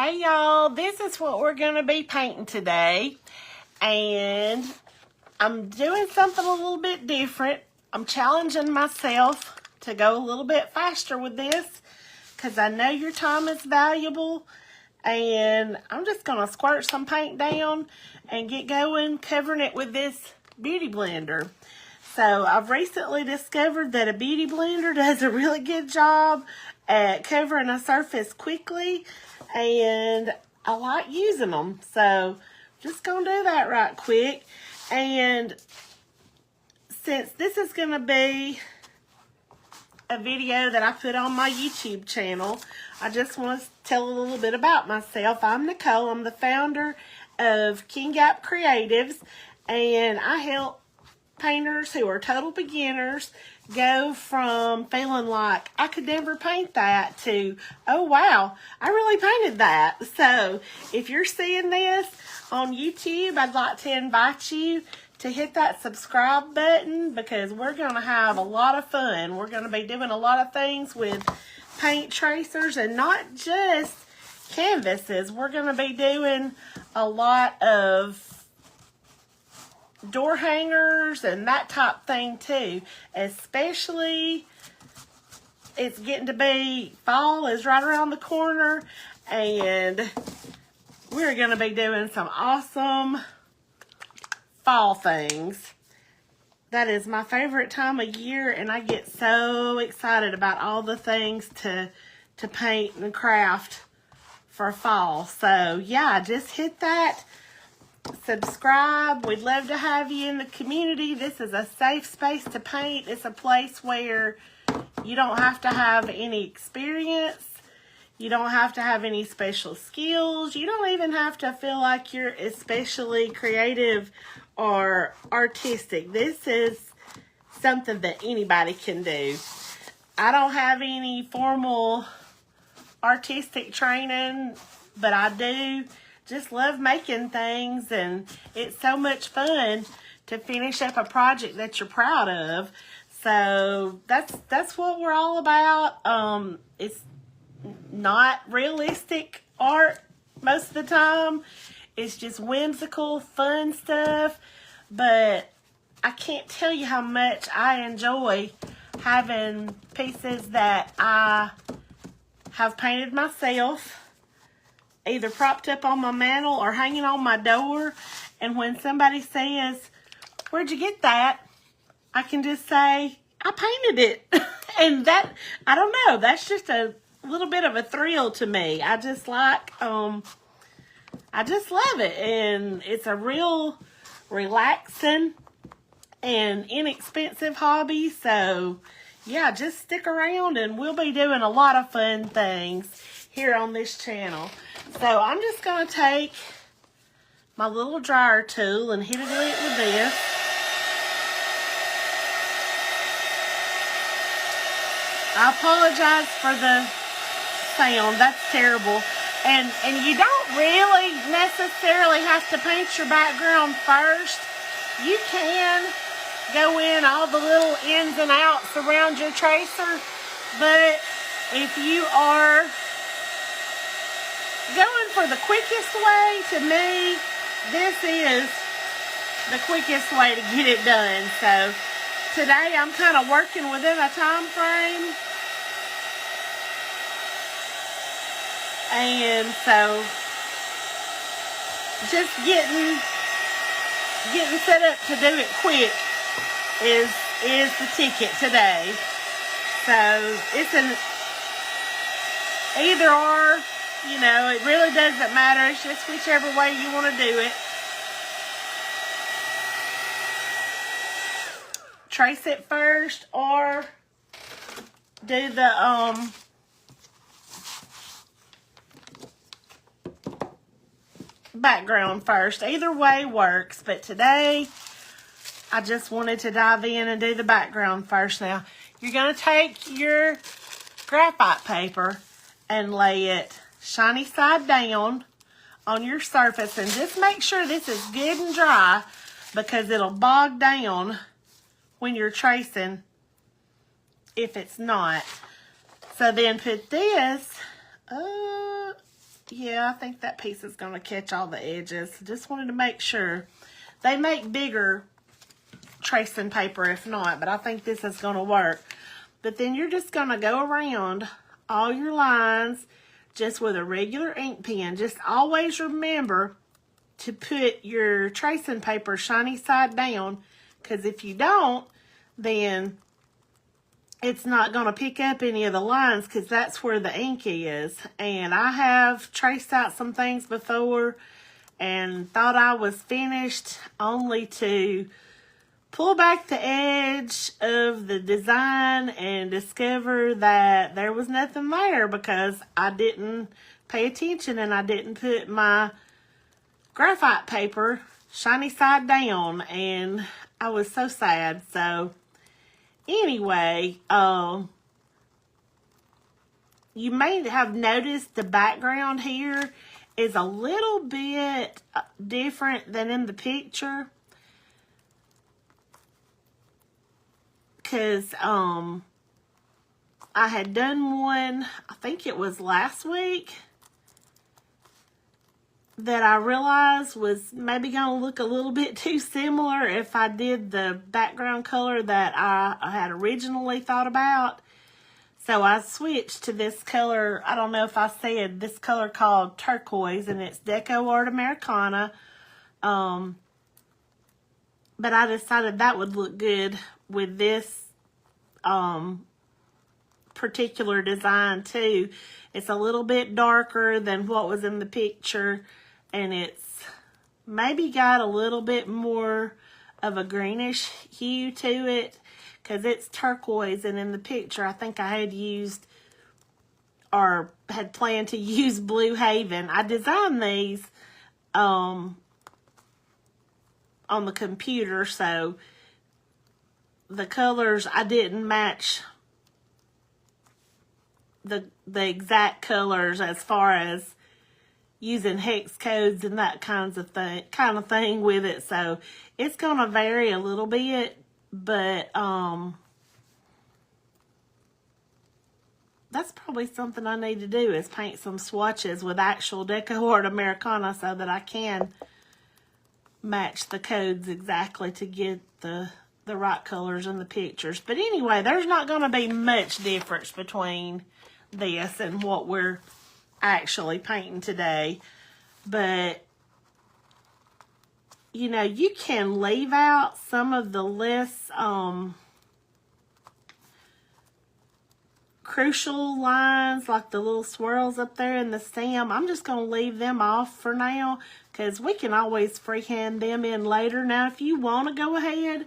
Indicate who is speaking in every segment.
Speaker 1: Hey y'all, this is what we're going to be painting today, and I'm doing something a little bit different. I'm challenging myself to go a little bit faster with this because I know your time is valuable, and I'm just going to squirt some paint down and get going covering it with this beauty blender. So I've recently discovered that a beauty blender does a really good job at covering a surface quickly, and I like using them. So just gonna do that right quick. And since this is gonna be a video that I put on my YouTube channel, I just want to tell a little bit about myself. I'm Nicole. I'm the founder of King Gap Creatives, and I help painters who are total beginners go from feeling like I could never paint that to, oh wow, I really painted that. So if you're seeing this on YouTube, I'd like to invite you to hit that subscribe button because we're going to have a lot of fun. We're going to be doing a lot of things with paint tracers and not just canvases. We're going to be doing a lot of door hangers and that type thing too, especially it's getting to be fall is right around the corner, and we're going to be doing some awesome fall things. That is my favorite time of year, and I get so excited about all the things to paint and craft for fall. So yeah, just hit that subscribe. We'd love to have you in the community. This is a safe space to paint. It's a place where you don't have to have any experience. You don't have to have any special skills. You don't even have to feel like you're especially creative or artistic. This is something that anybody can do. I don't have any formal artistic training, but I do just love making things, and it's so much fun to finish up a project that you're proud of. So that's what we're all about. It's not realistic art most of the time. It's just whimsical, fun stuff. But I can't tell you how much I enjoy having pieces that I have painted myself, either propped up on my mantle or hanging on my door. And when somebody says, "Where'd you get that?" I can just say, "I painted it." And that, I don't know, that's just a little bit of a thrill to me. I just like, I just love it. And it's a real relaxing and inexpensive hobby. So yeah, just stick around and we'll be doing a lot of fun things here on this channel. So I'm just going to take my little dryer tool and hit it with this. I apologize for the sound. That's terrible. And you don't really necessarily have to paint your background first. You can go in all the little ins and outs around your tracer, but if you are going for the quickest way, to me, this is the quickest way to get it done. So today I'm kind of working within a time frame, and so just getting set up to do it quick is the ticket today. So it's an either or. You know, it really doesn't matter. It's just whichever way you want to do it. Trace it first or do the background first. Either way works, but today I just wanted to dive in and do the background first. Now, you're going to take your graphite paper and lay it shiny side down on your surface, and just make sure this is good and dry because it'll bog down when you're tracing if it's not. So then put this Yeah, I think that piece is going to catch all the edges. Just wanted to make sure. They make bigger tracing paper if not, but I think this is going to work. But then you're just going to go around all your lines just with a regular ink pen. Just always remember to put your tracing paper shiny side down, because if you don't, then it's not going to pick up any of the lines, because that's where the ink is. And I have traced out some things before and thought I was finished, only to pull back the edge of the design and discover that there was nothing there because I didn't pay attention and I didn't put my graphite paper shiny side down, and I was so sad. So anyway, you may have noticed the background here is a little bit different than in the picture, because I had done one, I think it was last week, that I realized was maybe going to look a little bit too similar if I did the background color that I had originally thought about. So I switched to this color. I don't know if I said this color called turquoise, and it's Deco Art Americana. But I decided that would look good with this particular design too. It's a little bit darker than what was in the picture, and it's maybe got a little bit more of a greenish hue to it, because it's turquoise, and in the picture I think I had used or had planned to use Blue Haven. I designed these on the computer, so the colors, I didn't match the exact colors as far as using hex codes and that kind of thing with it. So it's going to vary a little bit, but that's probably something I need to do, is paint some swatches with actual Deco Art Americana so that I can match the codes exactly to get the right colors in the pictures. But anyway, there's not going to be much difference between this and what we're actually painting today. But you know, you can leave out some of the less crucial lines, like the little swirls up there in the stem. I'm just going to leave them off for now, because we can always freehand them in later. Now, if you want to go ahead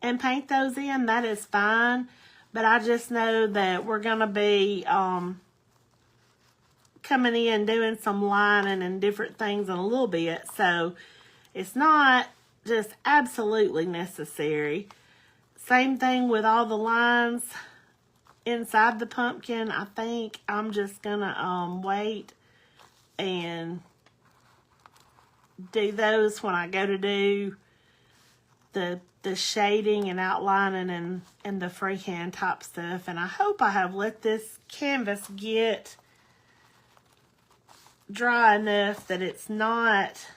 Speaker 1: and paint those in, that is fine. But I just know that we're going to be coming in doing some lining and different things in a little bit. So it's not just absolutely necessary. Same thing with all the lines inside the pumpkin. I think I'm just going to wait and do those when I go to do the shading and outlining and the freehand type stuff. And I hope I have let this canvas get dry enough that it's not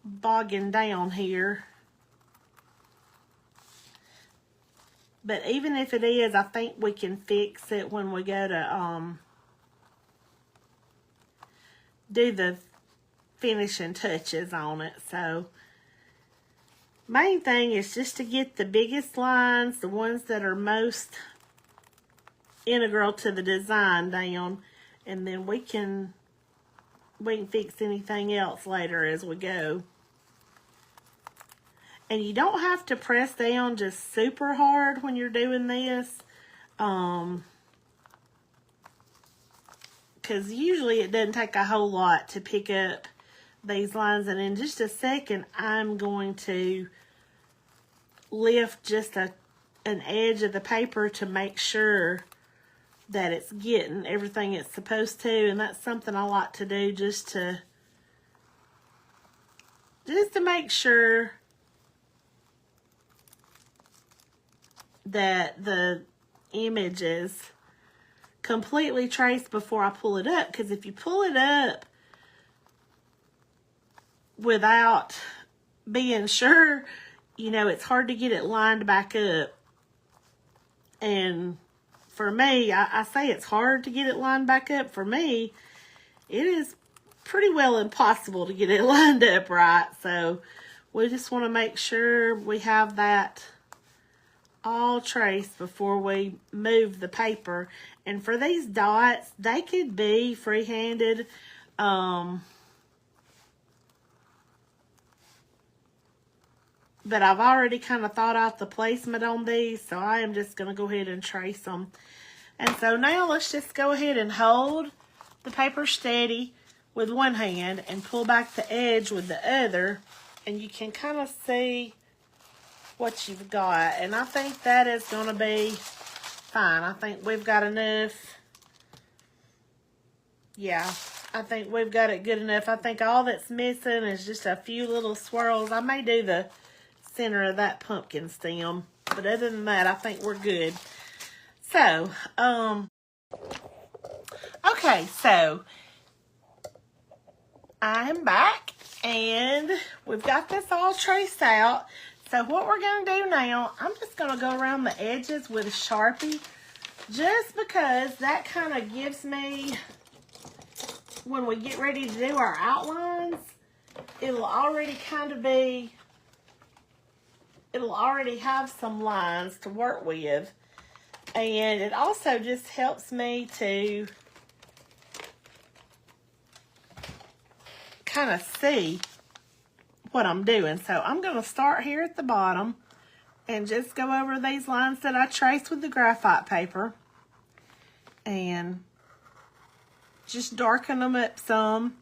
Speaker 1: bogging down here. But even if it is, I think we can fix it when we go to do the finishing touches on it. So main thing is just to get the biggest lines, the ones that are most integral to the design, down, and then we can fix anything else later as we go. And you don't have to press down just super hard when you're doing this, because usually it doesn't take a whole lot to pick up these lines. And in just a second, I'm going to lift just an edge of the paper to make sure that it's getting everything it's supposed to. And that's something I like to do just to make sure that the image is completely trace before I pull it up, because if you pull it up without being sure, you know, it's hard to get it lined back up. And for me, I say it's hard to get it lined back up. For me, it is pretty well impossible to get it lined up right. So we just want to make sure we have that all traced before we move the paper. And for these dots, they could be free-handed. But I've already kind of thought out the placement on these, so I am just going to go ahead and trace them. And so now let's just go ahead and hold the paper steady with one hand and pull back the edge with the other, and you can kind of see what you've got. And I think that is going to be fine. I think we've got enough. Yeah, I think we've got it good enough. I think all that's missing is just a few little swirls. I may do the center of that pumpkin stem, but other than that, I think we're good. So, okay, so I'm back and we've got this all traced out. So what we're going to do now, I'm just going to go around the edges with a Sharpie, just because that kind of gives me, when we get ready to do our outlines, it'll already kind of be, it'll already have some lines to work with. And it also just helps me to kind of see what I'm doing. So I'm going to start here at the bottom and just go over these lines that I traced with the graphite paper and just darken them up some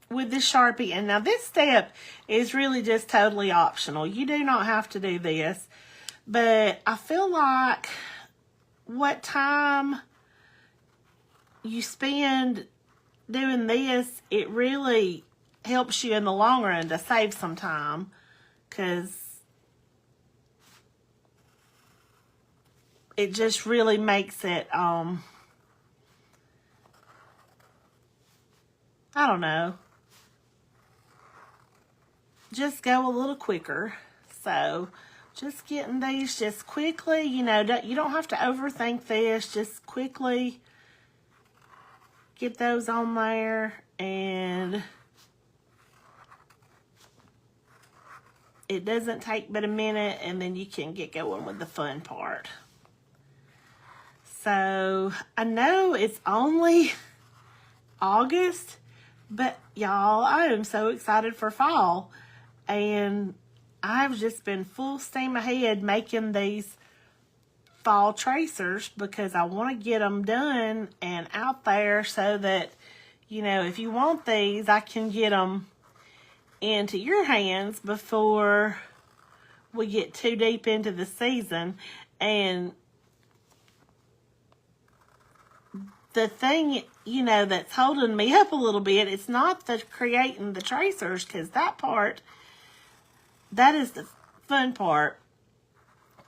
Speaker 1: with the Sharpie. And now this step is really just totally optional. You do not have to do this, but I feel like what time you spend doing this, it really helps you in the long run to save some time, because it just really makes it, I don't know, just go a little quicker. So just getting these just quickly, you know, you don't have to overthink this, just quickly get those on there, and it doesn't take but a minute, and then you can get going with the fun part. So I know it's only August, but y'all, I am so excited for fall, and I've just been full steam ahead making these fall tracers because I want to get them done and out there so that, you know, if you want these, I can get them into your hands before we get too deep into the season. And the thing, you know, that's holding me up a little bit, it's not the creating the tracers, because that part, that is the fun part.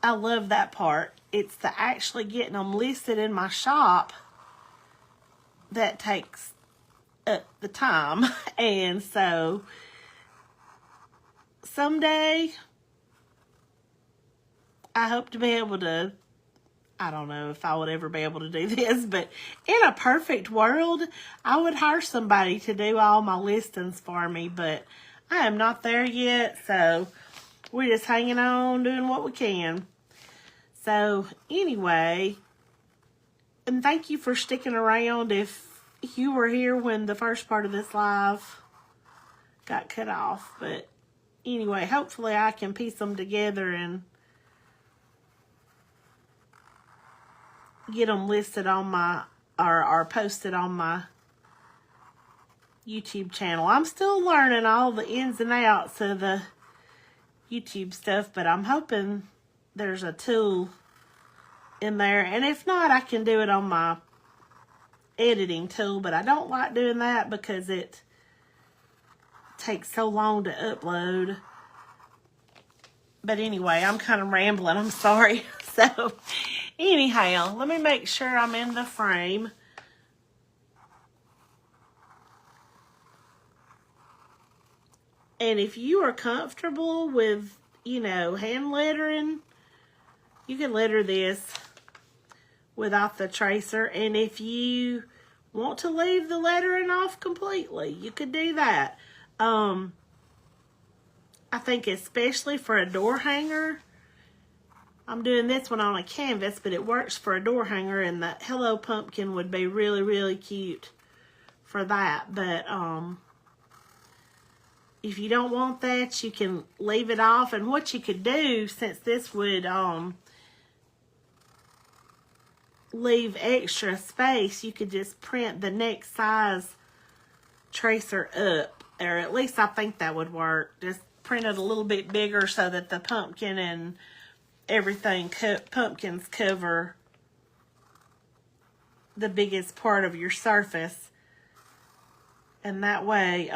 Speaker 1: I love that part. It's the actually getting them listed in my shop that takes up the time. And so someday I hope to be able to, I don't know if I would ever be able to do this, but in a perfect world, I would hire somebody to do all my listings for me, but I am not there yet, so we're just hanging on, doing what we can. So anyway, and thank you for sticking around if you were here when the first part of this live got cut off. But anyway, hopefully I can piece them together and get them listed on my, or posted on my YouTube channel. I'm still learning all the ins and outs of the YouTube stuff, but I'm hoping there's a tool in there, and if not, I can do it on my editing tool, but I don't like doing that because it takes so long to upload. But anyway, I'm kind of rambling, I'm sorry. So Anyhow, let me make sure I'm in the frame. And if you are comfortable with, you know, hand lettering, you can letter this without the tracer. And if you want to leave the lettering off completely, you could do that. I think especially for a door hanger, I'm doing this one on a canvas, but it works for a door hanger, and the Hello Pumpkin would be really, really cute for that. But if you don't want that, you can leave it off. And what you could do, since this would leave extra space, you could just print the next size tracer up, or at least I think that would work. Just print it a little bit bigger so that the pumpkin and everything, pumpkins cover the biggest part of your surface, and that way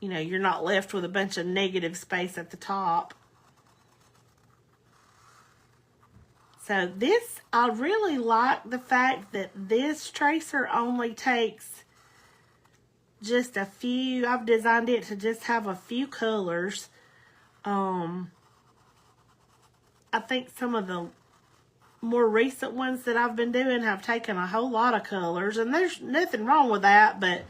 Speaker 1: you know, you're not left with a bunch of negative space at the top. So this, I really like the fact that this tracer only takes just a few. I've designed it to just have a few colors. I think some of the more recent ones that I've been doing have taken a whole lot of colors, and there's nothing wrong with that, but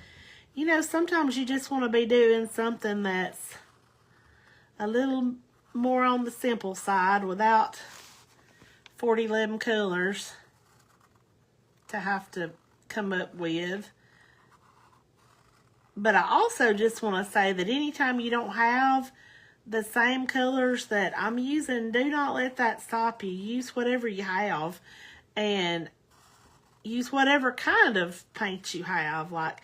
Speaker 1: you know, sometimes you just want to be doing something that's a little more on the simple side without 40-11 colors to have to come up with. But I also just want to say that anytime you don't have the same colors that I'm using, do not let that stop you. Use whatever you have, and use whatever kind of paint you have. Like,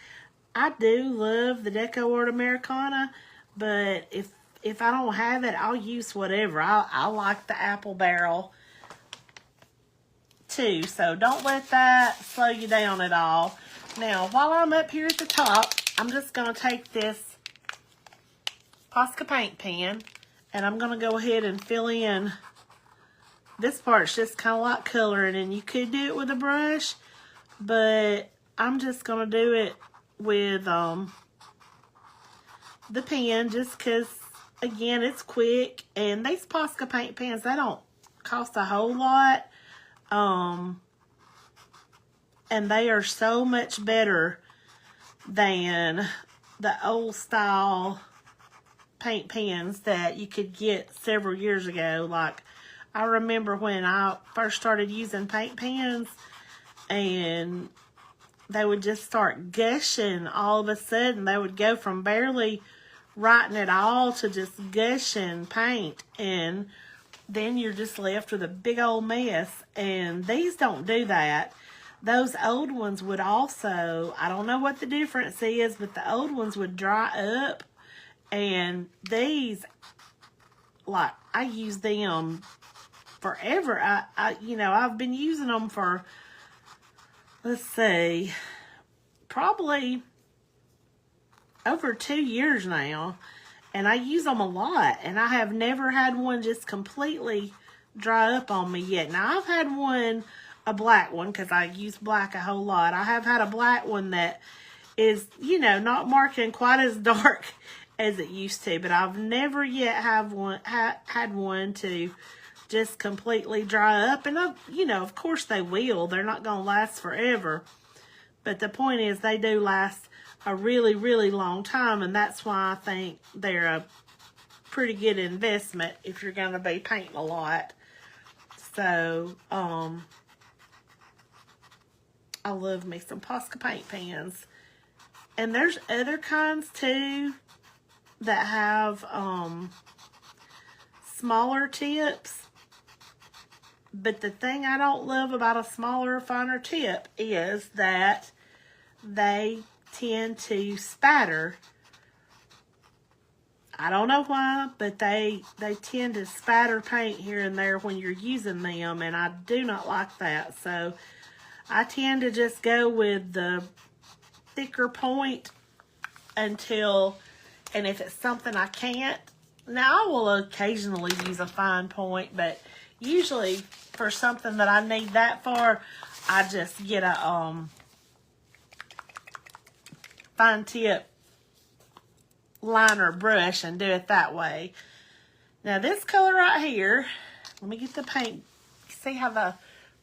Speaker 1: I do love the Deco Art Americana, but if I don't have it, I'll use whatever. I like the apple barrel too, so don't let that slow you down at all. Now, while I'm up here at the top, I'm just going to take this Posca paint pen, and I'm going to go ahead and fill in. This part's just kind of like coloring, and you could do it with a brush, but I'm just going to do it with the pen, just because, again, it's quick. And these Posca paint pens, they don't cost a whole lot, and they are so much better than the old style paint pens that you could get several years ago. Like, I remember when I first started using paint pens, and they would just start gushing all of a sudden. They would go from barely writing at all to just gushing paint, and then you're just left with a big old mess. And these don't do that. Those old ones would also, I don't know what the difference is, but the old ones would dry up, and these, like, I use them forever. You know, I've been using them for, let's see, probably over 2 years now, and I use them a lot, and I have never had one just completely dry up on me yet. Now, I've had one, a black one, because I use black a whole lot. I have had a black one that is, you know, not marking quite as dark as it used to, but I've never yet had one to just completely dry up. And, you know, of course they will. They're not going to last forever. But the point is, they do last a really, really long time, and that's why I think they're a pretty good investment if you're going to be painting a lot. So, I love me some Posca paint pens. And there's other kinds too that have smaller tips. But the thing I don't love about a smaller, finer tip is that they tend to spatter. I don't know why, but they tend to spatter paint here and there when you're using them, and I do not like that. So I tend to just go with the thicker point until, and if it's something I can't, now I will occasionally use a fine point, but usually for something that I need that for, I just get a fine tip liner brush and do it that way. Now this color right here, let me get the paint. See how the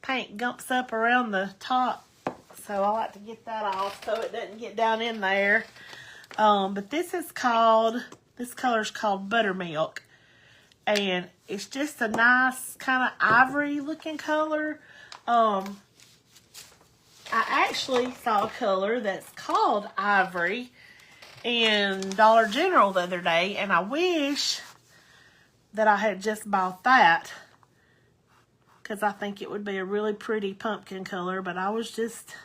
Speaker 1: paint gumps up around the top? So I like to get that off so it doesn't get down in there. But this color's called Buttermilk. And it's just a nice kind of ivory looking color. I actually saw a color that's called Ivory in Dollar General the other day, and I wish that I had just bought that, because I think it would be a really pretty pumpkin color, but I was just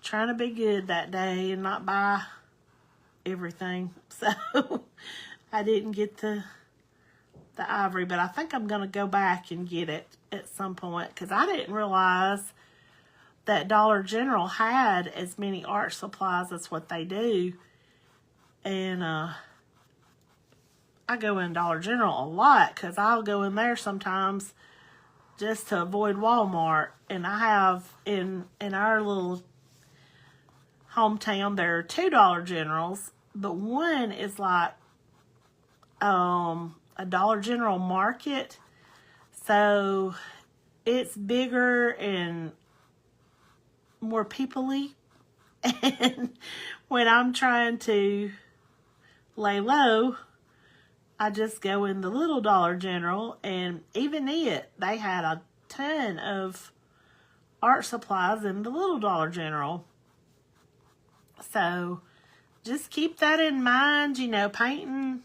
Speaker 1: trying to be good that day and not buy everything, so I didn't get the ivory, but I think I'm going to go back and get it at some point, because I didn't realize that Dollar General had as many art supplies as what they do. And I go in Dollar General a lot, because I'll go in there sometimes just to avoid Walmart. And I have in our little hometown, there are 2 Dollar Generals, but one is like a Dollar General Market, so it's bigger and more people-y. And when I'm trying to lay low, I just go in the little Dollar General, and even they had a ton of art supplies in the little Dollar General. So just keep that in mind. You know, painting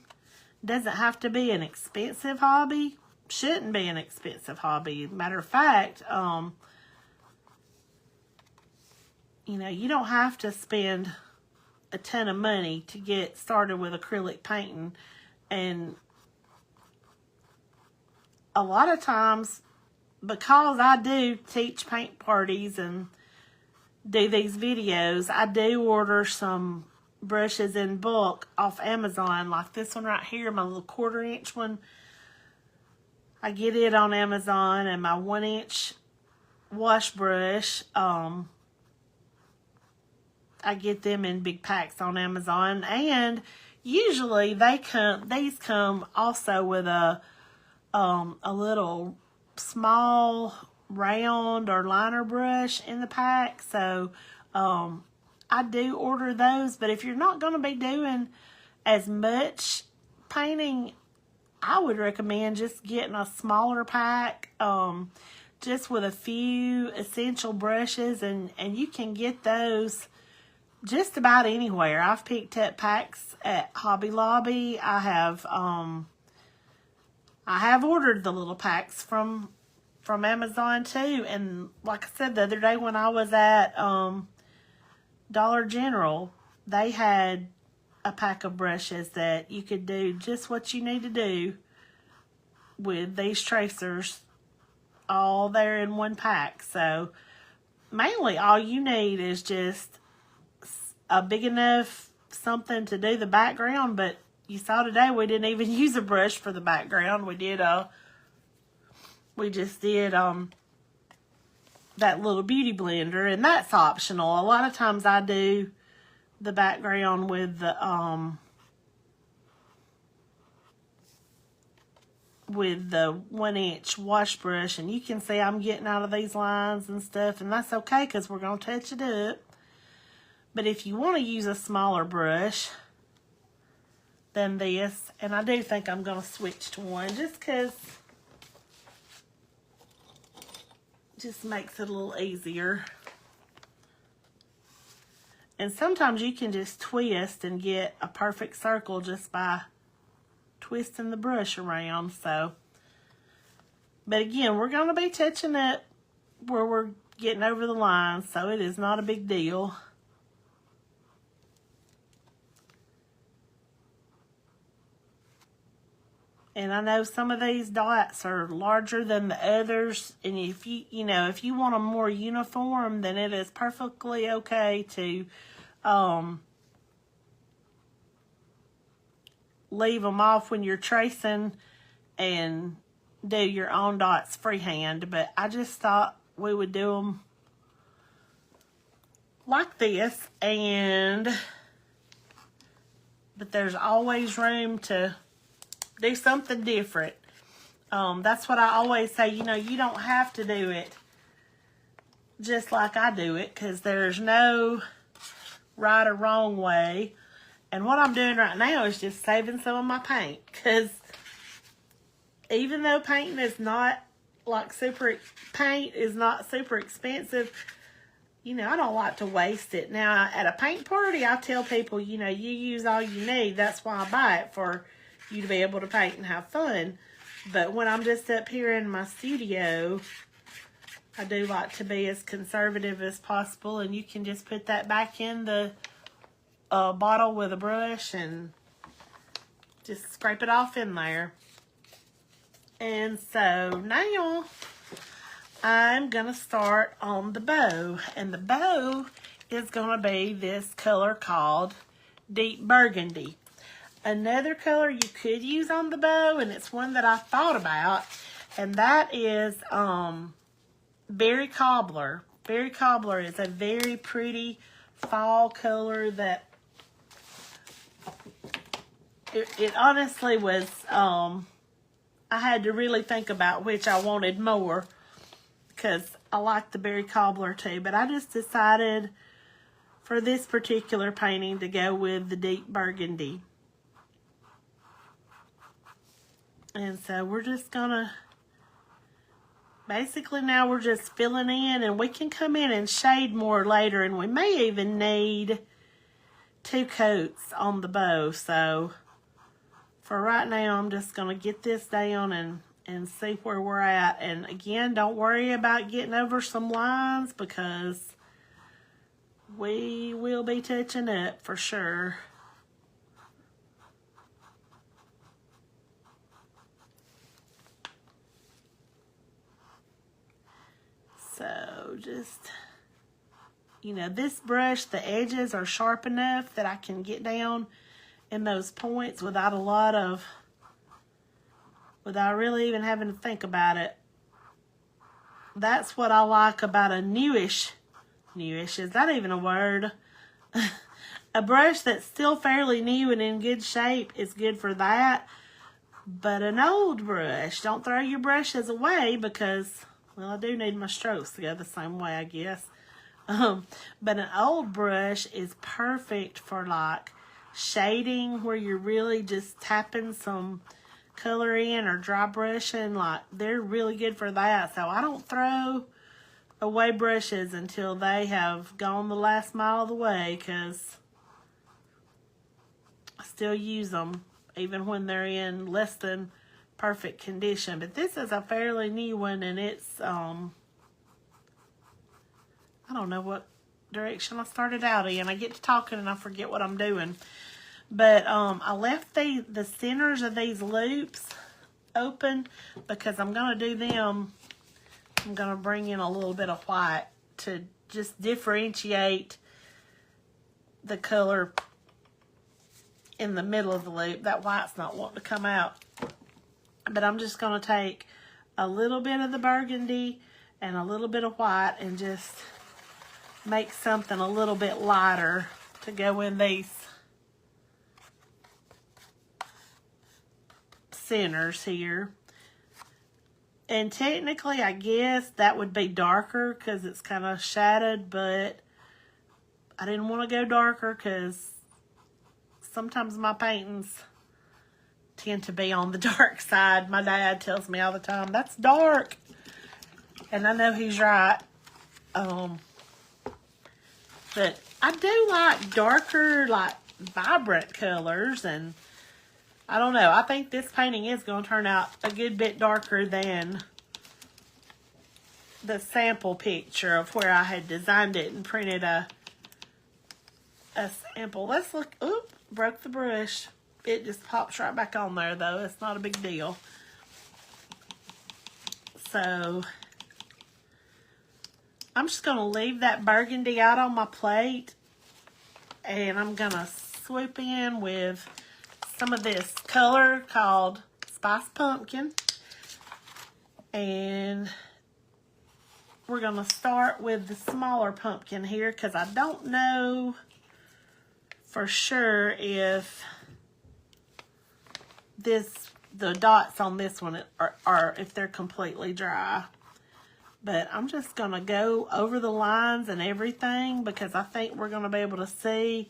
Speaker 1: doesn't have to be an expensive hobby. Shouldn't be an expensive hobby. Matter of fact, you know, you don't have to spend a ton of money to get started with acrylic painting. And a lot of times, because I do teach paint parties and do these videos, I do order some brushes in bulk off Amazon, like this one right here, my little 1/4 inch one. I get it on Amazon, and my 1 inch wash brush, I get them in big packs on Amazon, and usually these come also with a little small round or liner brush in the pack. So I do order those, but if you're not going to be doing as much painting, I would recommend just getting a smaller pack, just with a few essential brushes, and you can get those just about anywhere. I've picked up packs at Hobby Lobby. I have ordered the little packs from Amazon too. And like I said the other day, when I was at Dollar General, they had a pack of brushes that you could do just what you need to do with these tracers, all there in one pack. So mainly all you need is just a big enough something to do the background. But you saw today we didn't even use a brush for the background. We just did that little beauty blender, and that's optional. A lot of times I do the background with the 1 inch wash brush, and you can see I'm getting out of these lines and stuff, and that's okay because we're going to touch it up. But if you want to use a smaller brush than this, and I do think I'm going to switch to one just because it just makes it a little easier. And sometimes you can just twist and get a perfect circle just by twisting the brush around. So, but again, we're going to be touching it where we're getting over the line, so it is not a big deal. And I know some of these dots are larger than the others, and if you know, if you want them more uniform, then it is perfectly okay to leave them off when you're tracing and do your own dots freehand, but I just thought we would do them like this, but there's always room to do something different. That's what I always say, you know, you don't have to do it just like I do it, because there's no right or wrong way. And what I'm doing right now is just saving some of my paint, because even though paint is not super expensive, you know, I don't like to waste it. Now, at a paint party, I tell people, you know, you use all you need. That's why I buy it, for you to be able to paint and have fun. But when I'm just up here in my studio, I do like to be as conservative as possible. And you can just put that back in the bottle with a brush and just scrape it off in there. And so now I'm going to start on the bow. And the bow is going to be this color called Deep Burgundy. Another color you could use on the bow, and it's one that I thought about, and that is Berry Cobbler. Berry Cobbler is a very pretty fall color that it honestly was, I had to really think about which I wanted more, because I like the Berry Cobbler too, but I just decided for this particular painting to go with the Deep Burgundy. And so we're just gonna, basically now we're just filling in, and we can come in and shade more later, and we may even need 2 coats on the bow. So for right now, I'm just gonna get this down and see where we're at. And again, don't worry about getting over some lines, because we will be touching up for sure. So just, you know, this brush, the edges are sharp enough that I can get down in those points without really even having to think about it. That's what I like about a newish, is that even a word? A brush that's still fairly new and in good shape is good for that. But an old brush, don't throw your brushes away, because, well, I do need my strokes to go the same way, I guess. But an old brush is perfect for like shading, where you're really just tapping some color in, or dry brushing. Like, they're really good for that. So I don't throw away brushes until they have gone the last mile of the way, because I still use them even when they're in less than perfect condition. But this is a fairly new one, and it's I don't know what direction I started out in. I get to talking and I forget what I'm doing. But I left the centers of these loops open, because I'm going to do them. I'm going to bring in a little bit of white to just differentiate the color in the middle of the loop. That white's not wanting to come out. But I'm just going to take a little bit of the burgundy and a little bit of white and just make something a little bit lighter to go in these centers here. And technically, I guess that would be darker because it's kind of shadowed, but I didn't want to go darker because sometimes my paintings tend to be on the dark side. My dad tells me all the time, that's dark. And I know he's right. But I do like darker, like vibrant colors, and I don't know. I think this painting is going to turn out a good bit darker than the sample picture of where I had designed it and printed a sample. Let's look. Oop, broke the brush. It just pops right back on there, though. It's not a big deal. So I'm just going to leave that burgundy out on my plate, and I'm going to swoop in with some of this color called Spice Pumpkin. And we're going to start with the smaller pumpkin here because I don't know for sure if the dots on this one are if they're completely dry. But I'm just going to go over the lines and everything because I think we're going to be able to see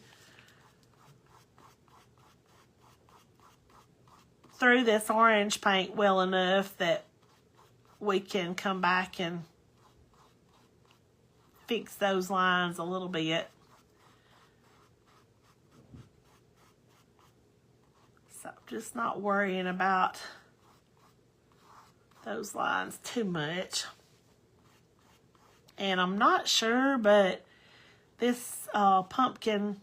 Speaker 1: through this orange paint well enough that we can come back and fix those lines a little bit. So just not worrying about those lines too much. And I'm not sure, but this pumpkin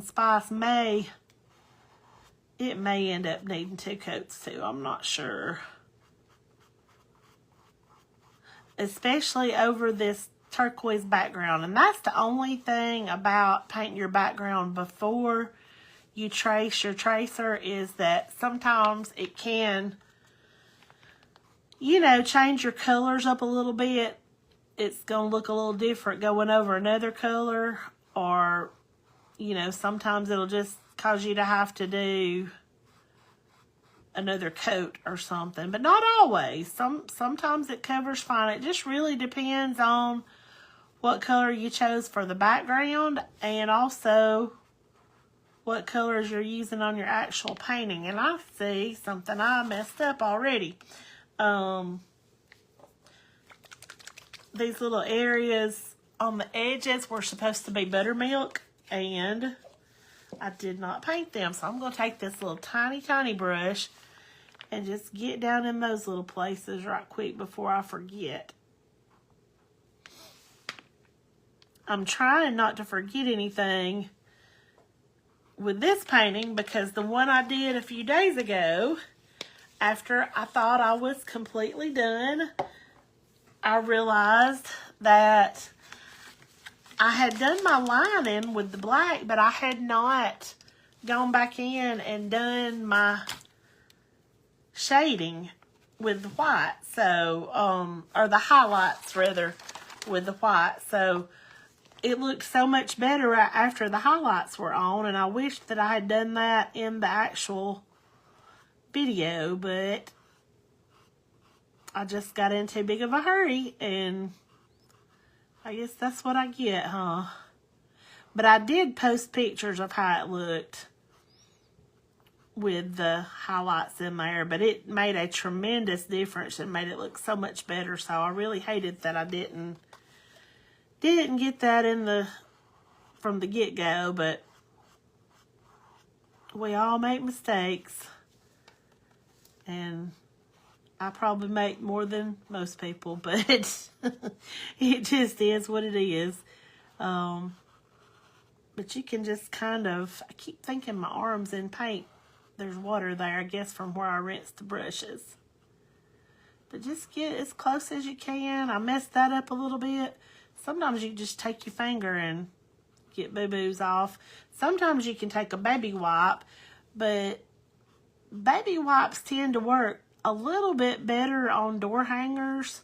Speaker 1: spice may end up needing 2 coats too. I'm not sure. Especially over this turquoise background. And that's the only thing about painting your background before you trace your tracer is that sometimes it can, you know, change your colors up a little bit. It's going to look a little different going over another color, or, you know, sometimes it'll just cause you to have to do another coat or something, but not always. Sometimes it covers fine. It just really depends on what color you chose for the background and also what colors you're using on your actual painting. And I see something I messed up already. These little areas on the edges were supposed to be buttermilk, and I did not paint them. So I'm going to take this little tiny brush and just get down in those little places right quick before I forget. I'm trying not to forget anything with this painting because the one I did a few days ago, after I thought I was completely done, I realized that I had done my lining with the black, but I had not gone back in and done my shading with the white. So, or the highlights rather with the white. So it looked so much better after the highlights were on, and I wished that I had done that in the actual video, but I just got in too big of a hurry, and I guess that's what I get, huh? But I did post pictures of how it looked with the highlights in there, but it made a tremendous difference and made it look so much better. So I really hated that I didn't get that from the get-go, but we all make mistakes, and I probably make more than most people, but it just is what it is. But you can just kind of, I keep thinking my arm's in paint. There's water there, I guess, from where I rinsed the brushes. But just get as close as you can. I messed that up a little bit. Sometimes you just take your finger and get boo-boos off. Sometimes you can take a baby wipe, but baby wipes tend to work a little bit better on door hangers.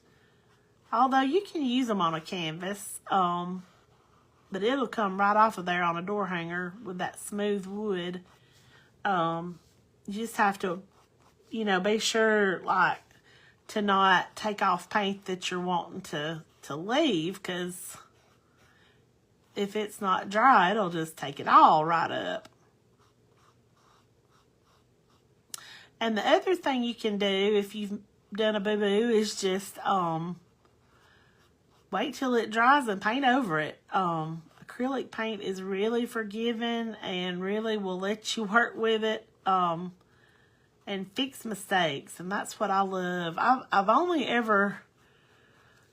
Speaker 1: Although you can use them on a canvas, but it'll come right off of there on a door hanger with that smooth wood. You just have to, you know, be sure, like, to not take off paint that you're wanting to leave, because if it's not dry, it'll just take it all right up. And the other thing you can do if you've done a boo-boo is just wait till it dries and paint over it. Acrylic paint is really forgiving and really will let you work with it and fix mistakes, and that's what I love. I've only ever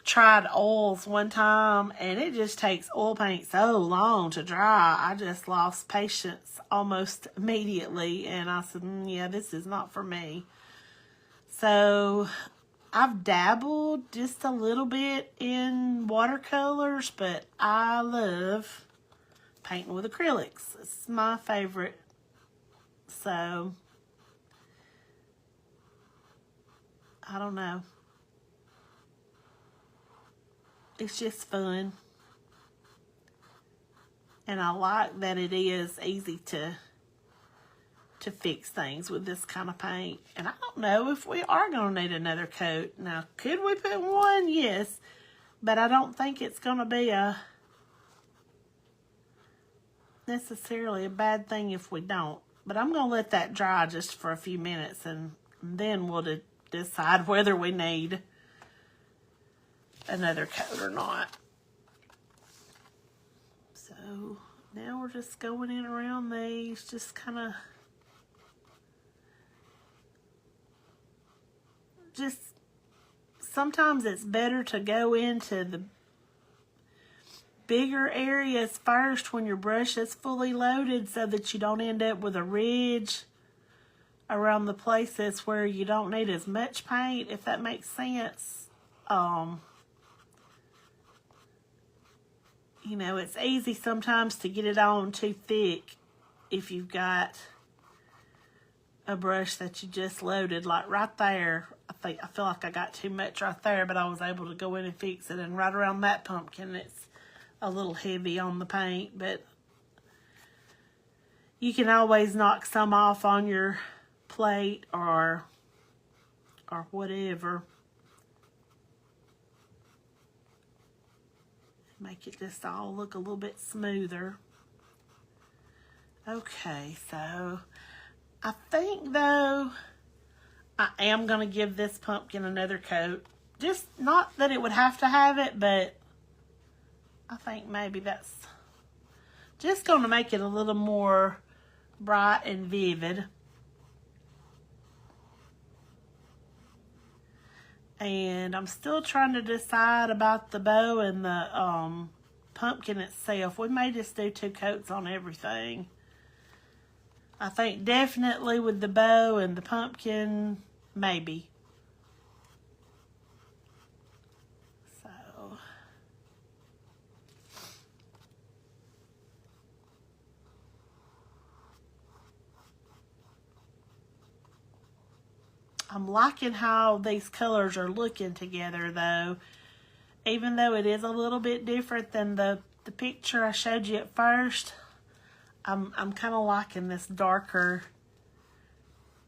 Speaker 1: tried oils one time, and it just takes oil paint so long to dry. I just lost patience almost immediately, and I said, yeah, this is not for me. So I've dabbled just a little bit in watercolors, but I love painting with acrylics. It's my favorite. So I don't know. It's just fun. And I like that it is easy to fix things with this kind of paint. And I don't know if we are going to need another coat. Now, could we put one? Yes. But I don't think it's going to be necessarily a bad thing if we don't. But I'm going to let that dry just for a few minutes, and then we'll decide whether we need another coat or not. So now we're just going in around these, just kind of sometimes it's better to go into the bigger areas first when your brush is fully loaded so that you don't end up with a ridge around the places where you don't need as much paint, if that makes sense. You know, it's easy sometimes to get it on too thick if you've got a brush that you just loaded, like right there. I feel like I got too much right there, but I was able to go in and fix it. And right around that pumpkin, it's a little heavy on the paint, but you can always knock some off on your plate or whatever. Make it just all look a little bit smoother. Okay, so I think though I am going to give this pumpkin another coat. Just not that it would have to have it, but I think maybe that's just going to make it a little more bright and vivid. And I'm still trying to decide about the bow and the pumpkin itself. We may just do 2 coats on everything. I think definitely with the bow and the pumpkin, maybe. So I'm liking how these colors are looking together though. Even though it is a little bit different than the picture I showed you at first, I'm kind of liking this darker,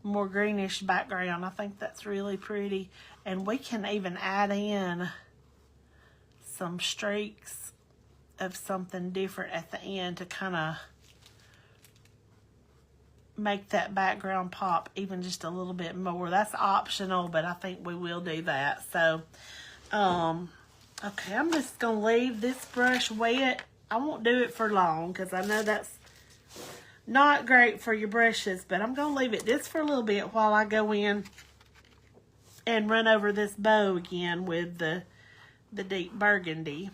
Speaker 1: more greenish background. I think that's really pretty. And we can even add in some streaks of something different at the end to kind of make that background pop even just a little bit more. That's optional, but I think we will do that. So, okay, I'm just going to leave this brush wet. I won't do it for long because I know that's not great for your brushes, but I'm going to leave it just for a little bit while I go in and run over this bow again with the deep burgundy.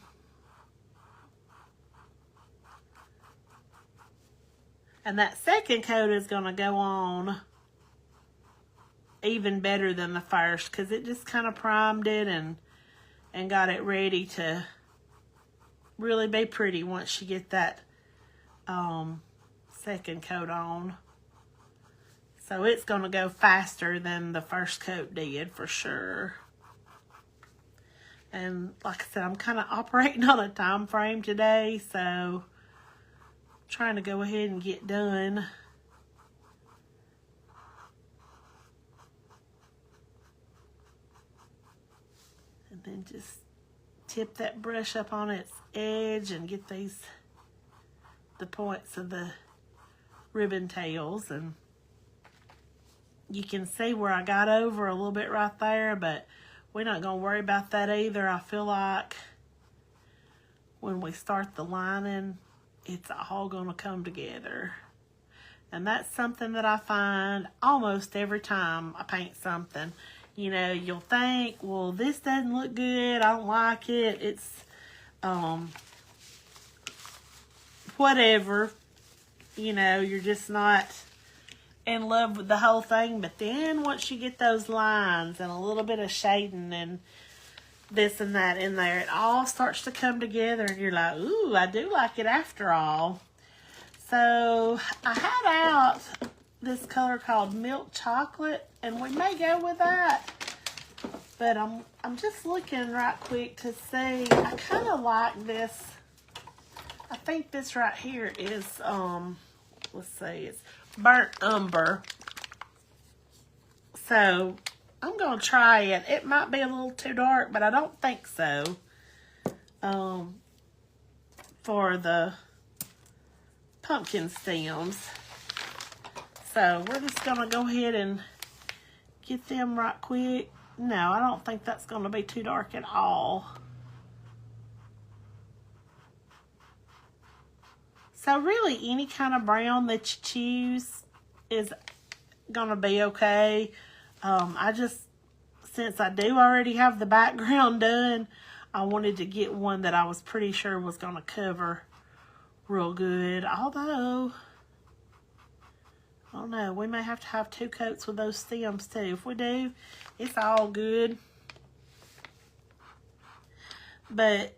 Speaker 1: And that second coat is going to go on even better than the first because it just kind of primed it and got it ready to really be pretty once you get that second coat on. So it's going to go faster than the first coat did for sure. And like I said, I'm kind of operating on a time frame today, so trying to go ahead and get done. And then just tip that brush up on its edge and get the points of the ribbon tails. And you can see where I got over a little bit right there, but we're not going to worry about that either. I feel like when we start the lining, it's all going to come together. And that's something that I find almost every time I paint something. You know, you'll think, well, this doesn't look good. I don't like it. It's, whatever. You know, you're just not in love with the whole thing. But then once you get those lines and a little bit of shading and this and that in there, it all starts to come together and you're like, ooh, I do like it after all. So I had out this color called milk chocolate, and we may go with that. But I'm just looking right quick to see. I kind of like this. I think this right here is, let's see, it's burnt umber. So I'm going to try it. It might be a little too dark, but I don't think so. For the pumpkin stems. So we're just going to go ahead and get them right quick. No, I don't think that's going to be too dark at all. So really any kind of brown that you choose is going to be okay. Since I do already have the background done, I wanted to get one that I was pretty sure was going to cover real good. Although, I don't know, we may have to have 2 coats with those stems too. If we do, it's all good. But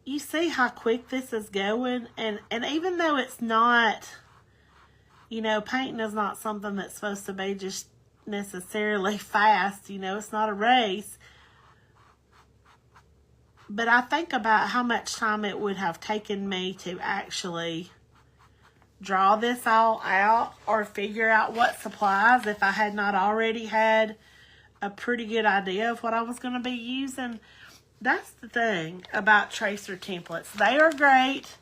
Speaker 1: you see how quick this is going, and even though it's not, you know, painting is not something that's supposed to be just necessarily fast, you know, it's not a race. But I think about how much time it would have taken me to actually draw this all out or figure out what supplies if I had not already had a pretty good idea of what I was going to be using. That's the thing about tracer templates. They are great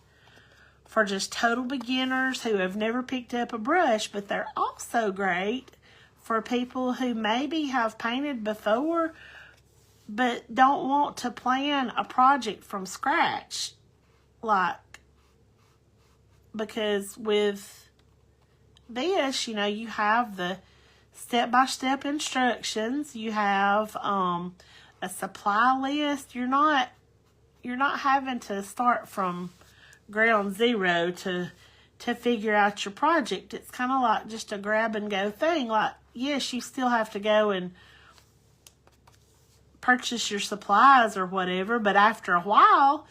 Speaker 1: for just total beginners who have never picked up a brush, but they're also great for people who maybe have painted before but don't want to plan a project from scratch. Because with this, you know, you have the step-by-step instructions. You have a supply list. You're not having to start from ground zero to figure out your project. It's kind of like just a grab and go thing. Like, yes, you still have to go and purchase your supplies or whatever, but after a while,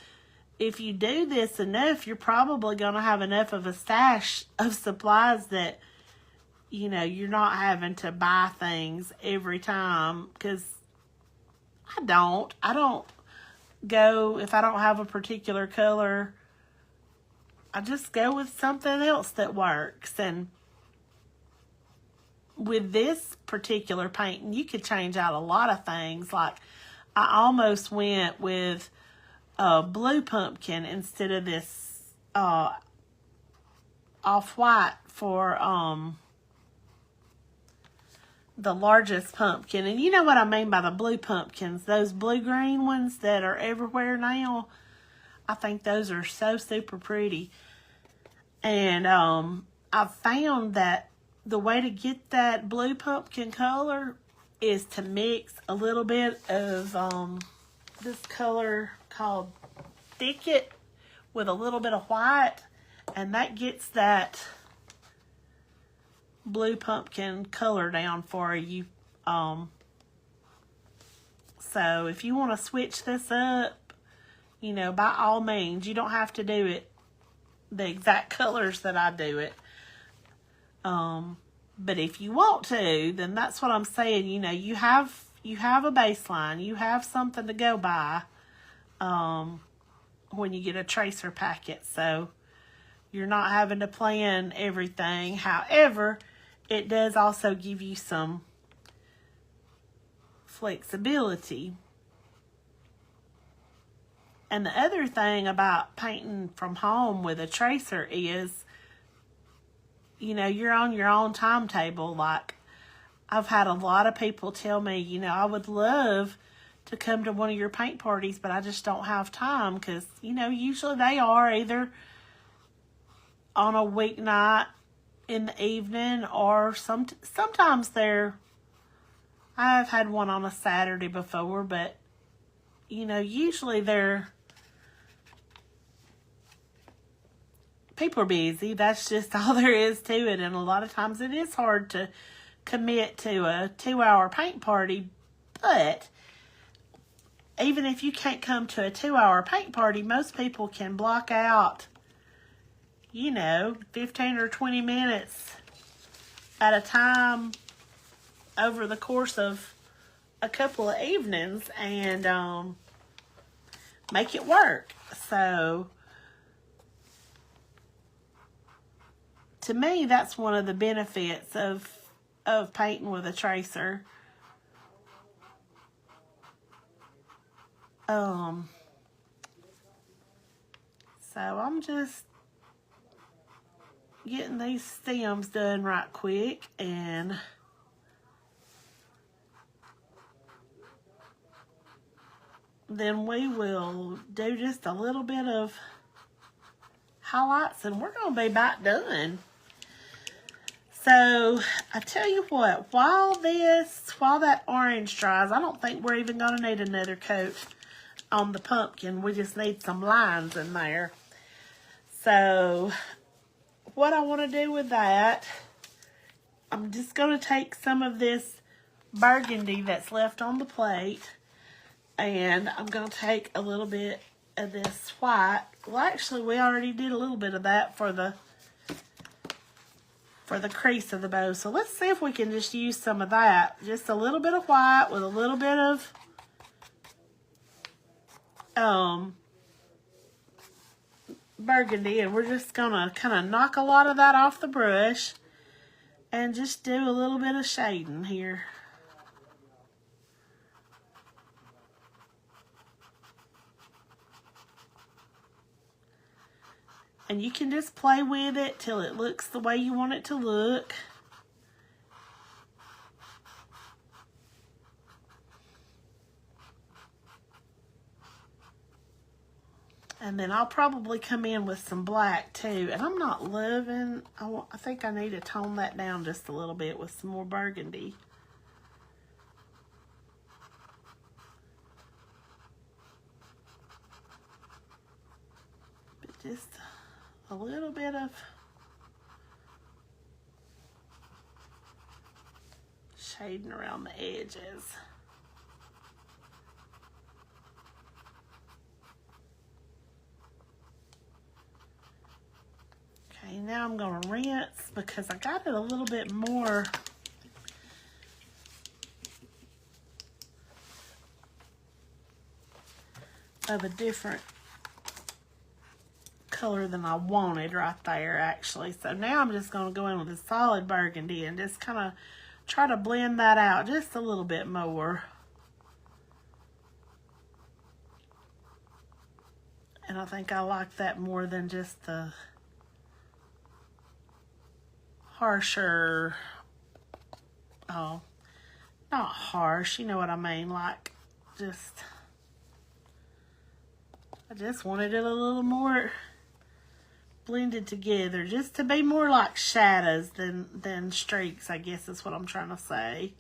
Speaker 1: if you do this enough, you're probably going to have enough of a stash of supplies that, you know, you're not having to buy things every time. Because I don't go, if I don't have a particular color, I just go with something else that works. And with this particular painting, you could change out a lot of things. Like, I almost went with a blue pumpkin instead of this off-white for the largest pumpkin. And you know what I mean by the blue pumpkins, those blue-green ones that are everywhere now. I think those are so super pretty. And I've found that the way to get that blue pumpkin color is to mix a little bit of this color called Thicket with a little bit of white, and that gets that blue pumpkin color down for you. So if you want to switch this up, you know, by all means, you don't have to do it the exact colors that I do it. But if you want to, then that's what I'm saying. You know, you have a baseline. You have something to go by when you get a tracer packet. So you're not having to plan everything. However, it does also give you some flexibility. And the other thing about painting from home with a tracer is, you know, you're on your own timetable. Like, I've had a lot of people tell me, you know, I would love to come to one of your paint parties, but I just don't have time. Because, you know, usually they are either on a weeknight in the evening, or sometimes they're, I've had one on a Saturday before, but, you know, usually people are busy. That's just all there is to it. And a lot of times it is hard to commit to a 2-hour paint party. But even if you can't come to a 2-hour paint party, most people can block out, you know, 15 or 20 minutes at a time over the course of a couple of evenings and make it work. So to me, that's one of the benefits of painting with a tracer. So I'm just getting these stems done right quick, and then we will do just a little bit of highlights and we're going to be about done. So I tell you what, while that orange dries, I don't think we're even going to need another coat on the pumpkin. We just need some lines in there. So what I want to do with that, I'm just going to take some of this burgundy that's left on the plate, and I'm going to take a little bit of this white. Well, actually, we already did a little bit of that for the crease of the bow. So let's see if we can just use some of that. Just a little bit of white with a little bit of burgundy, and we're just gonna kind of knock a lot of that off the brush and just do a little bit of shading here. And you can just play with it till it looks the way you want it to look. And then I'll probably come in with some black too. And I'm not loving, I think I need to tone that down just a little bit with some more burgundy. But just a little bit of shading around the edges. Okay, now I'm going to rinse because I got it a little bit more of a different color than I wanted right there, actually. So now I'm just going to go in with a solid burgundy and just kind of try to blend that out just a little bit more. And I think I like that more than just the harsher, not harsh, you know what I mean, like just, I just wanted it a little more blended together, just to be more like shadows than streaks, I guess is what I'm trying to say.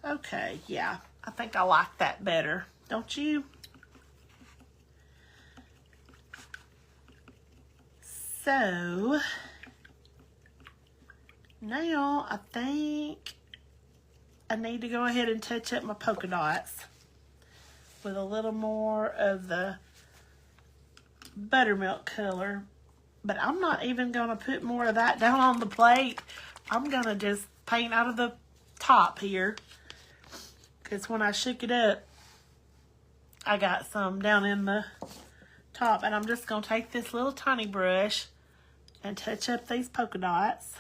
Speaker 1: Okay, yeah, I think I like that better, don't you? So now I think I need to go ahead and touch up my polka dots with a little more of the buttermilk color. But I'm not even going to put more of that down on the plate. I'm going to just paint out of the top here. Because when I shook it up, I got some down in the top. And I'm just going to take this little tiny brush and touch up these polka dots.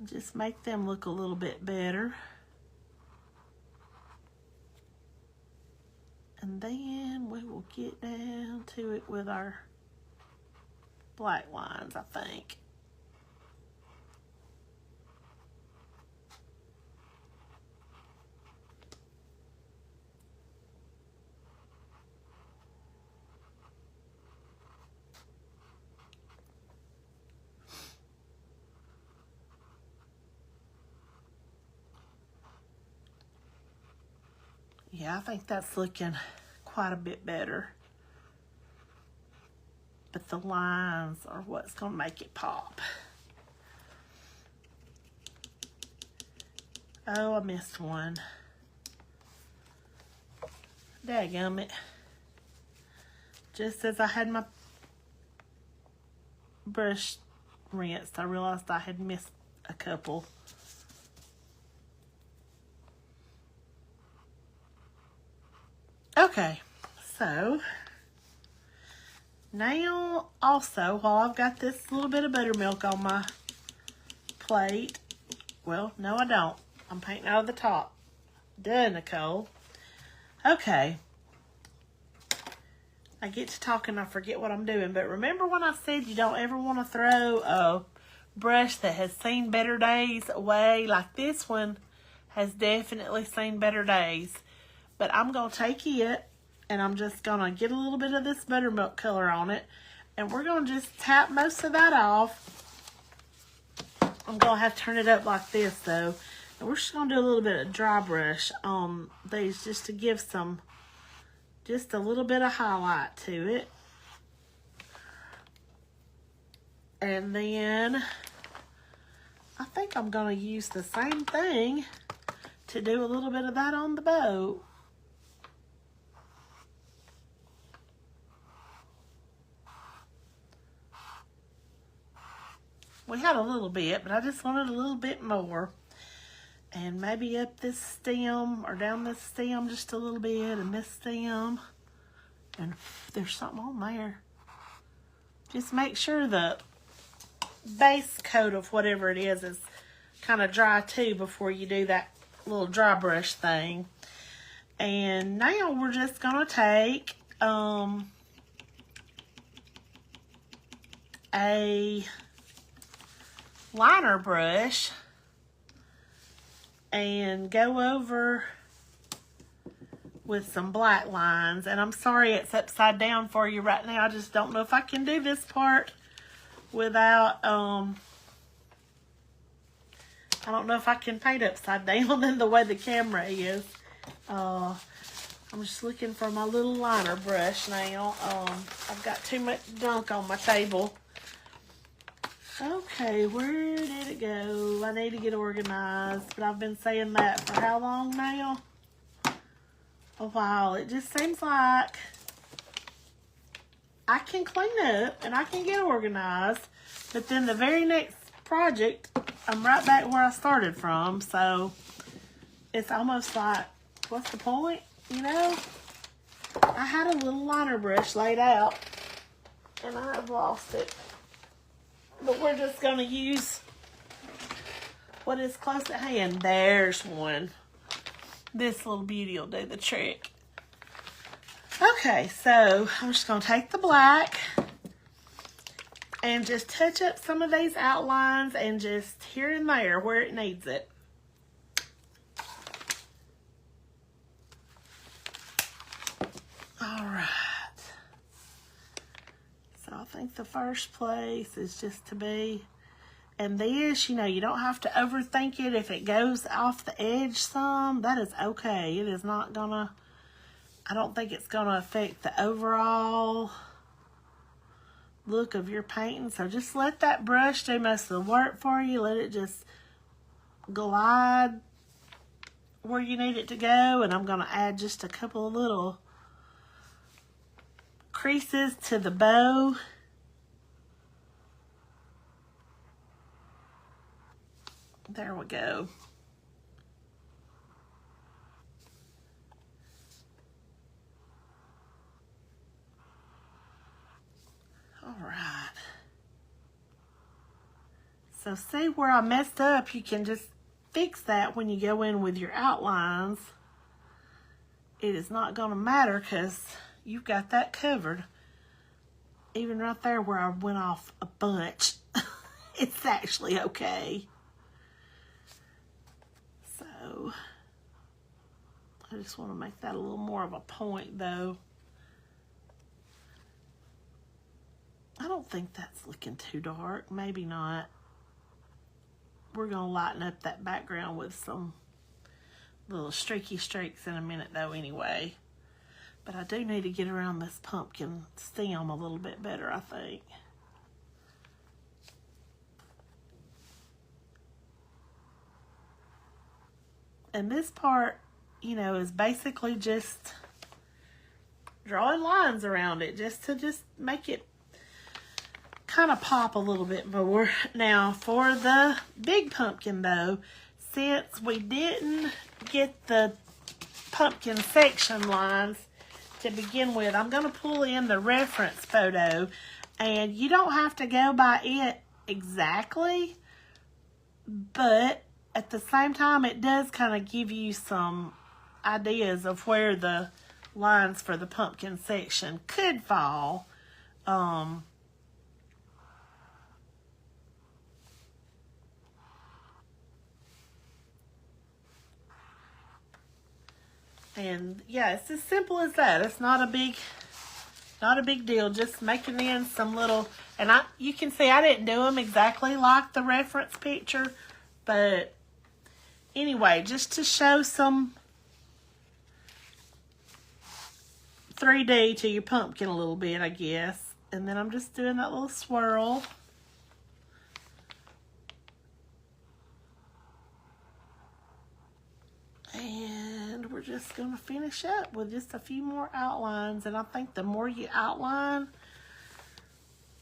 Speaker 1: Just make them look a little bit better. And then we will get down to it with our black lines, I think. Yeah, I think that's looking quite a bit better. But the lines are what's going to make it pop. Oh, I missed one. Dadgummit. Just as I had my brush rinsed, I realized I had missed a couple. Okay, so now also, while I've got this little bit of buttermilk on my plate, well, no I don't. I'm painting out of the top. Duh, Nicole. Okay. I get to talking, I forget what I'm doing. But remember when I said you don't ever want to throw a brush that has seen better days away? Like this one has definitely seen better days. But I'm going to take it and I'm just going to get a little bit of this buttermilk color on it. And we're going to just tap most of that off. I'm going to have to turn it up like this though. And we're just going to do a little bit of dry brush on these just to give some, just a little bit of highlight to it. And then I think I'm going to use the same thing to do a little bit of that on the boat. We had a little bit, but I just wanted a little bit more. And maybe up this stem or down this stem just a little bit, and this stem. And there's something on there. Just make sure the base coat of whatever it is kind of dry too before you do that little dry brush thing. And now we're just going to take a liner brush and go over with some black lines. And I'm sorry it's upside down for you right now. I just don't know if I can do this part without, I don't know if I can paint upside down in the way the camera is. I'm just looking for my little liner brush now. I've got too much junk on my table. Okay, where did it go? I need to get organized, but I've been saying that for how long now? A while. It just seems like I can clean up and I can get organized, but then the very next project, I'm right back where I started from, so it's almost like, what's the point, you know? I had a little liner brush laid out, and I've lost it. But we're just going to use what is close at hand. There's one. This little beauty will do the trick. Okay, so I'm just going to take the black and just touch up some of these outlines and just here and there where it needs it. All right. So I think the first place is just to be, and this, you know, you don't have to overthink it. If it goes off the edge some, that is okay. It is not gonna, I don't think it's gonna affect the overall look of your painting. So just let that brush do most of the work for you. Let it just glide where you need it to go. And I'm gonna add just a couple of little creases to the bow. There we go. All right. So see where I messed up, you can just fix that when you go in with your outlines. It is not going to matter because you've got that covered. Even right there where I went off a bunch, it's actually okay. So I just want to make that a little more of a point though. I don't think that's looking too dark. Maybe not. We're going to lighten up that background with some little streaky streaks in a minute though anyway. But I do need to get around this pumpkin stem a little bit better, I think. And this part, you know, is basically just drawing lines around it just to make it kind of pop a little bit more. Now for the big pumpkin though, since we didn't get the pumpkin section lines to begin with, I'm going to pull in the reference photo, and you don't have to go by it exactly, but at the same time it does kind of give you some ideas of where the lines for the pumpkin section could fall. And yeah, it's as simple as that. It's not a big deal. Just making in some little, and you can see I didn't do them exactly like the reference picture, but anyway, just to show some 3D to your pumpkin a little bit, I guess. And then I'm just doing that little swirl. And we're just going to finish up with just a few more outlines. And I think the more you outline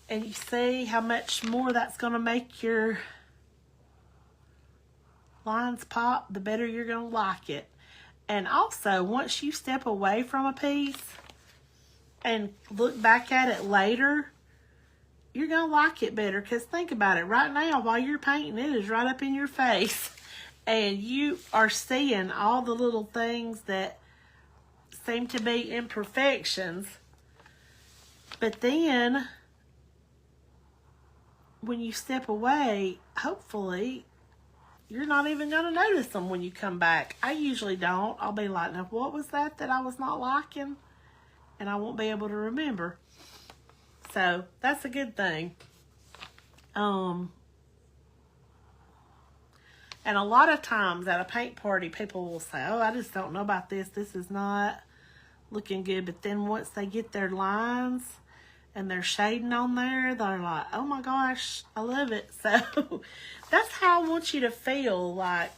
Speaker 1: and you see how much more that's going to make your lines pop, the better you're going to like it. And also, once you step away from a piece and look back at it later, you're going to like it better. Because think about it. Right now, while you're painting, it is right up in your face. And you are seeing all the little things that seem to be imperfections. But then, when you step away, hopefully, you're not even going to notice them when you come back. I usually don't. I'll be like, now what was that I was not liking? And I won't be able to remember. So, that's a good thing. And a lot of times at a paint party, people will say, oh, I just don't know about this. This is not looking good. But then once they get their lines and they're shading on there, they're like, oh my gosh, I love it. So that's how I want you to feel. Like,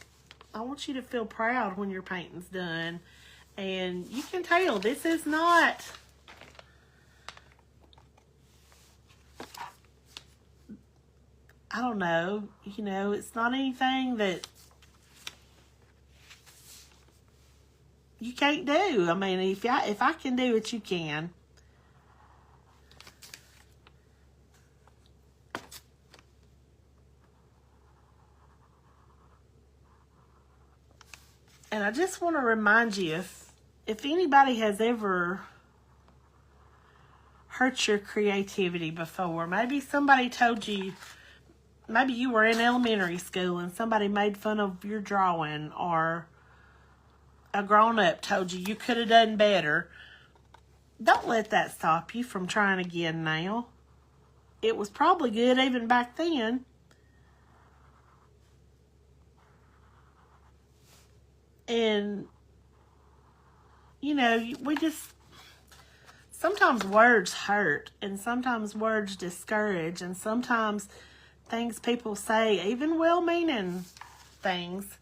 Speaker 1: I want you to feel proud when your painting's done. And you can tell this is not I don't know, it's not anything that you can't do. I mean, if I can do it, you can. And I just want to remind you, if anybody has ever hurt your creativity before, maybe somebody told you, maybe you were in elementary school and somebody made fun of your drawing, or a grown-up told you could have done better. Don't let that stop you from trying again now. It was probably good even back then. And, we just, sometimes words hurt, and sometimes words discourage, and sometimes things people say, even well-meaning things,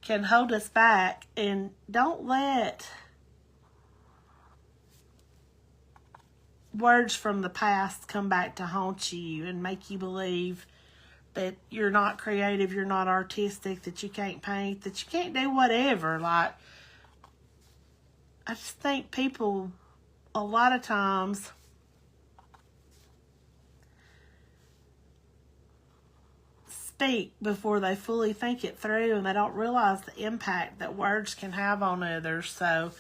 Speaker 1: can hold us back. And don't let words from the past come back to haunt you and make you believe that you're not creative, you're not artistic, that you can't paint, that you can't do whatever. Like, I just think people, a lot of times, speak before they fully think it through, and they don't realize the impact that words can have on others. So,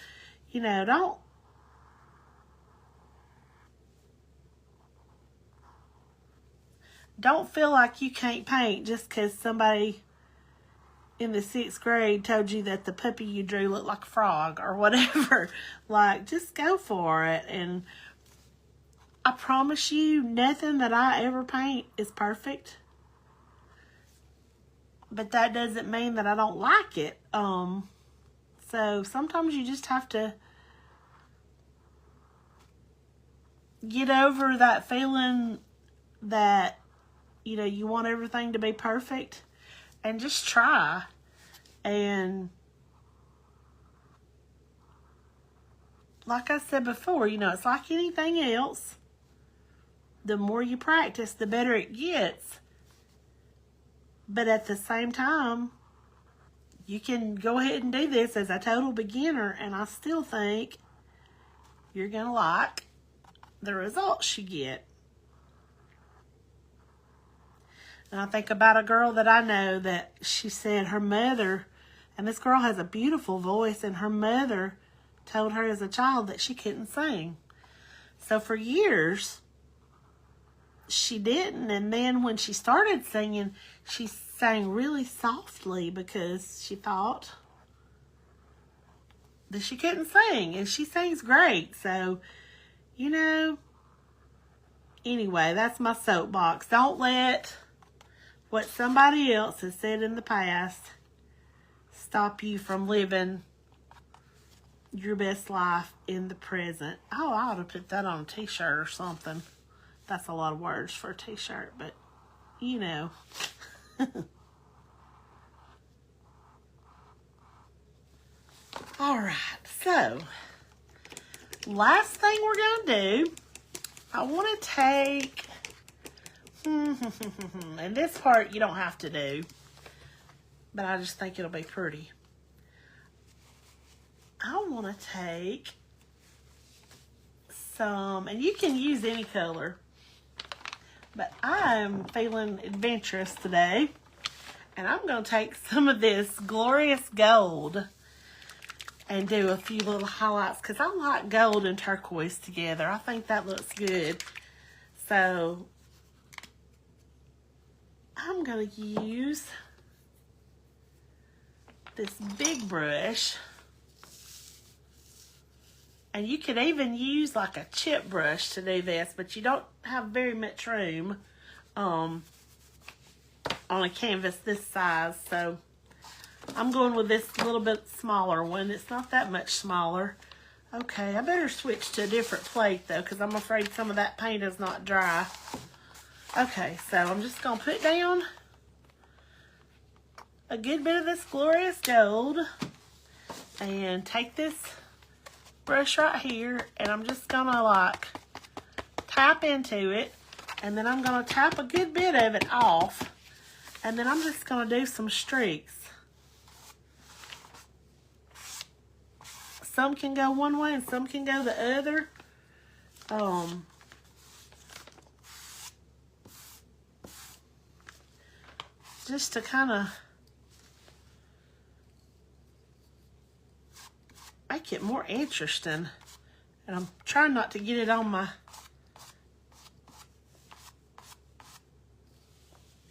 Speaker 1: don't feel like you can't paint just because somebody in the 6th grade told you that the puppy you drew looked like a frog or whatever. Like, just go for it. And I promise you, nothing that I ever paint is perfect. But that doesn't mean that I don't like it. So sometimes you just have to get over that feeling that, you want everything to be perfect, and just try. And like I said before, you know, it's like anything else. The more you practice, the better it gets. But at the same time, you can go ahead and do this as a total beginner, and I still think you're going to like the results you get. And I think about a girl that I know that she said her mother, and this girl has a beautiful voice, and her mother told her as a child that she couldn't sing. So for years, she didn't. And then when she started singing, she sang really softly because she thought that she couldn't sing. And she sings great. So, you know, anyway, that's my soapbox. Don't let what somebody else has said in the past stop you from living your best life in the present. Oh, I ought to put that on a t-shirt or something. That's a lot of words for a t-shirt, but you know. All right, so last thing we're going to do, I want to take, and this part you don't have to do, but I just think it'll be pretty. I want to take some, and you can use any color, but I'm feeling adventurous today, and I'm going to take some of this glorious gold and do a few little highlights, because I like gold and turquoise together. I think that looks good. So I'm going to use this big brush. And you could even use like a chip brush to do this, but you don't have very much room on a canvas this size. So I'm going with this little bit smaller one. It's not that much smaller. Okay, I better switch to a different plate though, because I'm afraid some of that paint is not dry. Okay, so I'm just going to put down a good bit of this glorious gold and take this brush right here, and I'm just gonna like tap into it, and then I'm gonna tap a good bit of it off, and then I'm just gonna do some streaks. Some can go one way and some can go the other. Just to kind of make it more interesting. And I'm trying not to get it on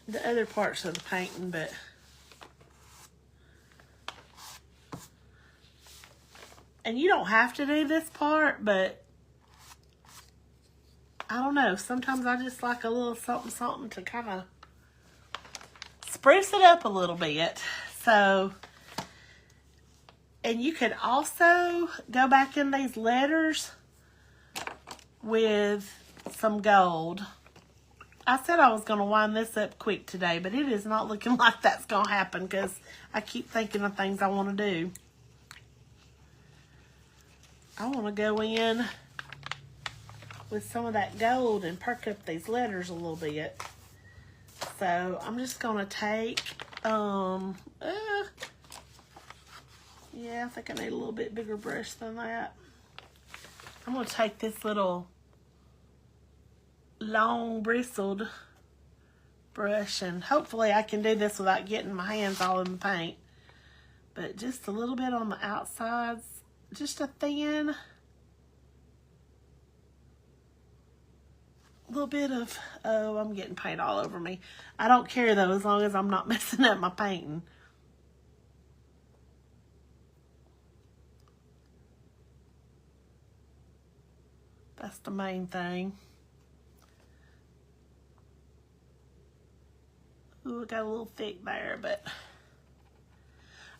Speaker 1: the other parts of the painting, but and you don't have to do this part, but I don't know, sometimes I just like a little something to kind of spruce it up a little bit. So, and you could also go back in these letters with some gold. I said I was going to wind this up quick today, but it is not looking like that's going to happen because I keep thinking of things I want to do. I want to go in with some of that gold and perk up these letters a little bit. So I'm just going to take, yeah, I think I need a little bit bigger brush than that. I'm going to take this little long bristled brush, and hopefully I can do this without getting my hands all in the paint. But just a little bit on the outsides, just a thin little bit of, oh, I'm getting paint all over me. I don't care though, as long as I'm not messing up my painting. That's the main thing. Ooh, it got a little thick there, but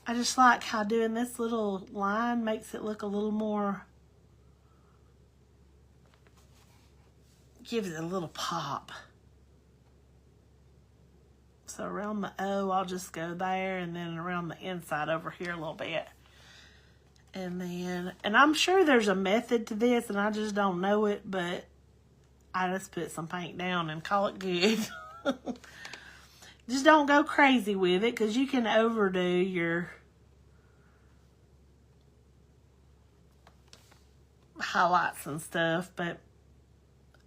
Speaker 1: I just like how doing this little line makes it look a little more, gives it a little pop. So around the O, I'll just go there, and then around the inside over here a little bit. And then, and I'm sure there's a method to this and I just don't know it, but I just put some paint down and call it good. Just don't go crazy with it because you can overdo your highlights and stuff. But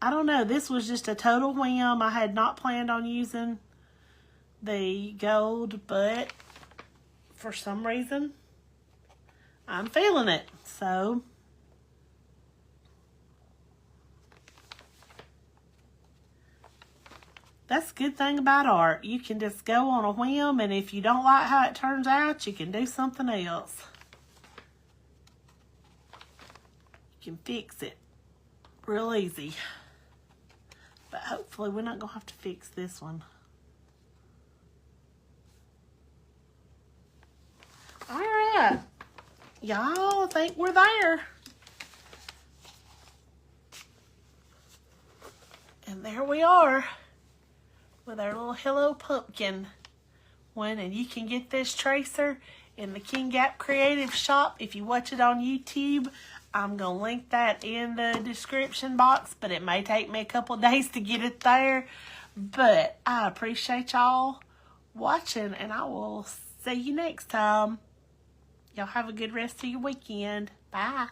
Speaker 1: I don't know. This was just a total whim. I had not planned on using the gold, but for some reason, I'm feeling it. So, that's a good thing about art. You can just go on a whim, and if you don't like how it turns out, you can do something else. You can fix it real easy. But hopefully we're not going to have to fix this one. All right. Y'all, I think we're there. And there we are with our little Hello Pumpkin one. And you can get this tracer in the King Gap Creative Shop. If you watch it on YouTube, I'm going to link that in the description box. But it may take me a couple of days to get it there. But I appreciate y'all watching. And I will see you next time. Y'all have a good rest of your weekend. Bye.